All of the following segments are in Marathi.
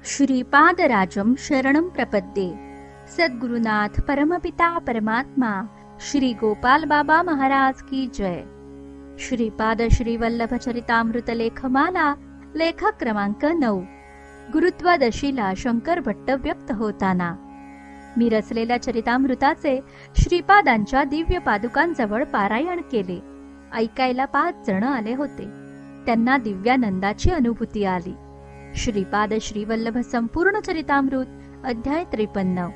श्रीपादराजं शरणं प्रपद्ये। सद्गुरुनाथ परमपिता परमात्मा श्री गोपाल बाबा महाराज की जय। श्रीपाद श्रीवल्लभ चरितामृत लेखमाला लेखक क्रमांक 9। गुरुत्वादशीला शंकर भट्ट व्यक्त होताना। मी रचलेल्या चरितामृताचे श्रीपादांच्या दिव्य पादुकांजवळ पारायण केले। ऐकायला 5 जण आले होते। त्यांना दिव्यानंदाची अनुभूती आली। श्रीपाद श्रीवल्लभ संपूर्ण चरितामृत अध्याय 53।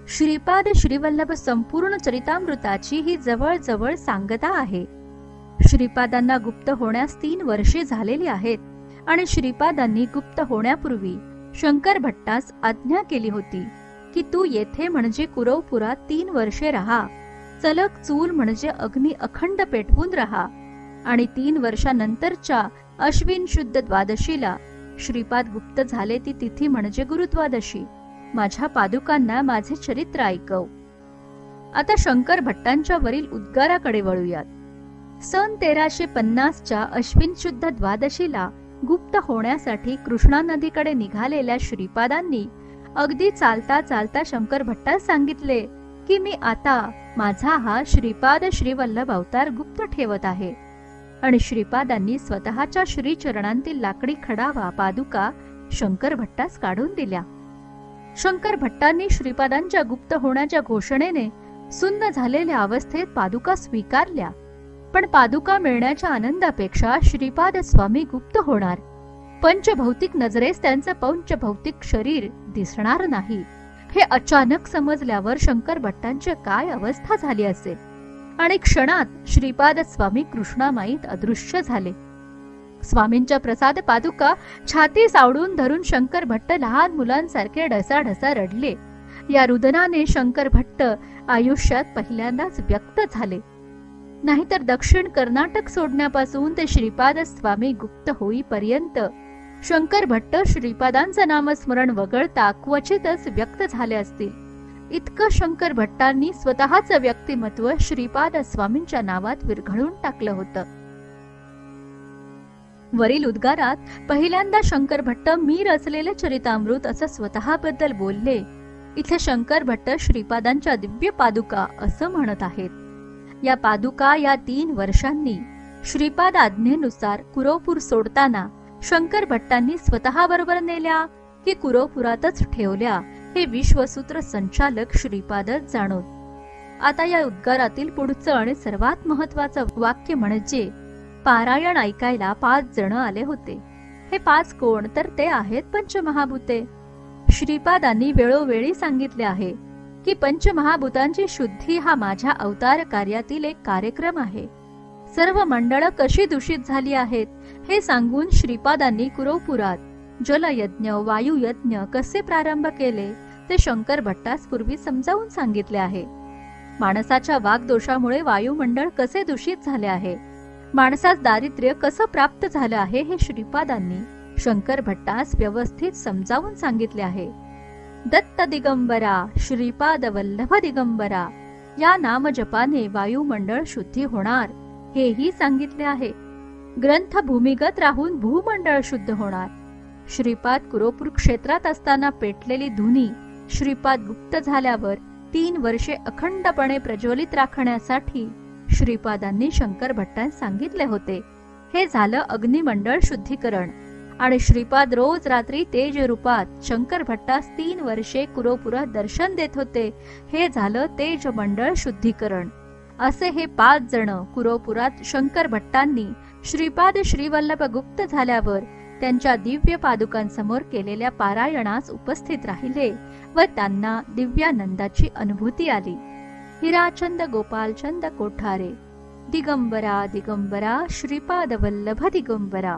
श्रीपाद श्रीवल्लभ संपूर्ण चरितामृताची ही जवळ सांगता आहे। श्रीपादांना गुप्त होण्यास 3 वर्षे झालेली आहेत आणि श्रीपादांनी गुप्त होण्यापूर्वी शंकर भट्टास आज्ञा केली होती की तू येथे म्हणजे कुरवपुरात 3 वर्षे राहा। चलक चूल म्हणजे अग्नी अखंड पेटवून राहा आणि 3 वर्षानंतरच्या अश्विन शुद्ध द्वादशीला श्रीपाद गुप्त झाले ती तिथी म्हणजे गुरुद्वादशी माझ्या पादुकांना माझे चरित्र ऐकव। आता शंकर भट्टांच्या वरील उद्गाराकडे वळूयात। सन 1350च्या अश्विन शुद्ध द्वादशीला गुप्त होण्यासाठी कृष्णा नदीकडे निघालेल्या श्रीपादांनी अगदी चालता चालता शंकर भट्टास सांगितले की मी आता माझा हा श्रीपाद श्रीवल्लभ अवतार गुप्त ठेवत आहे। आणि श्रीपादांनी स्वतःच्या श्रीचरणांतील लाकडी खडावा पादुका शंकर भट्टास काढून दिल्या। शंकर भट्टांनी श्रीपादांच्या गुप्त होण्याच्या घोषणेने सुन्न झालेल्या अवस्थेत पादुका स्वीकारल्या। पण पादुका मिळण्याच्या आनंदापेक्षा श्रीपाद स्वामी गुप्त होणार, पंचभौतिक नजरेस त्यांचं पंचभौतिक शरीर दिसणार नाही, हे अचानक समजल्यावर शंकर भट्टांची काय अवस्था झाली असेल। आणि क्षणात श्रीपाद स्वामी कृष्णामाईत अदृश्य झाले। स्वामींच्या प्रसाद पादुका छाती सावडून धरून शंकर भट्ट लहान मुलांसारखे ढसाढसा रडले। या रुदनाने शंकर भट्ट आयुष्यात पहिल्यांदाच व्यक्त झाले। नाहीतर दक्षिण कर्नाटक सोडण्यापासून ते श्रीपाद स्वामी गुप्त होईपर्यंत शंकर भट्ट श्रीपादांचं नामस्मरण वगळता क्वचितच व्यक्त झाले असतील। इतकं शंकर भट्टांनी स्वतःचं व्यक्तिमत्व श्रीपाद स्वामींच्या नावात विरघळून टाकलं होतं। वरील उद्गारात पहिल्यांदा शंकर भट्ट मी रचलेले चरितामृत असं स्वतःबद्दल बोलले। इथे शंकर भट्ट श्रीपादांच्या दिव्य पादुका असं म्हणत आहेत। या पादुका या 3 वर्षांनी श्रीपाद आज्ञेनुसार कुरवपूर सोडताना शंकर भट्टांनी स्वतःबरोबर नेल्या की कुरवपुरातच ठेवल्या हे विश्वसूत्र संचालक श्रीपादच जाणोत। आता या उद्गारातील पुढचं आणि सर्वात महत्वाचं वाक्य म्हणजे पारायण ऐकायला 5 जण आले होते। हे 5 कोण तर ते आहेत पंचमहाभूते। श्रीपादांनी वेळोवेळी सांगितले आहे की पंचमहाभूतांची शुद्धी हा माझ्या अवतार कार्यातील एक कार्यक्रम आहे। सर्व मंडळ कशी दूषित झाली आहेत हे सांगून श्रीपादांनी कुरवपुरात जलयज्ञ वायुयज्ञ कसे प्रारंभ केले ते शंकर भट्टास पूर्वी समजावून सांगितले आहे। माणसाच्या वागदोषामुळे वायुमंडळ कसे दूषित झाले आहे, माणसास दारिद्र्य कसं प्राप्त झालं आहे हे श्रीपादांनी शंकर भट्टास व्यवस्थित समजावून सांगितले आहे। दत्त दिगंबरा श्रीपाद वल्लभ दिगंबरा या नामजपाने वायुमंडळ शुद्धी होणार हेही सांगितले आहे। ग्रंथ भूमिगत राहून भूमंडळ शुद्ध होणार। श्रीपाद कुरवपूर क्षेत्रात असताना पेटलेली धुनी श्रीपाद गुप्त झाल्यावर 3 वर्षे अखंडपणे प्रज्वलित राखण्यासाठी श्रीपादांनी शंकर भट्टांस सांगितले होते। हे झालं अग्निमंडळ शुद्धीकरण। आणि श्रीपाद रोज रात्री तेज रूपात शंकर भट्टास 3 वर्षे कुरवपुरात दर्शन देत होते। हे झालं तेज मंडळ शुद्धीकरण। असे हे 5 जण कुरवपुरात शंकर भट्टांनी श्रीपाद श्रीवल्लभ गुप्त झाल्यावर त्यांच्या दिव्य पादुकांसमोर केलेल्या पारायणास उपस्थित राहिले व त्यांना दिव्यानंदाची अनुभूती आली। हिराचंद गोपालचंद कोठारे। दिगंबरा दिगंबरा श्रीपाद वल्लभ दिगंबरा।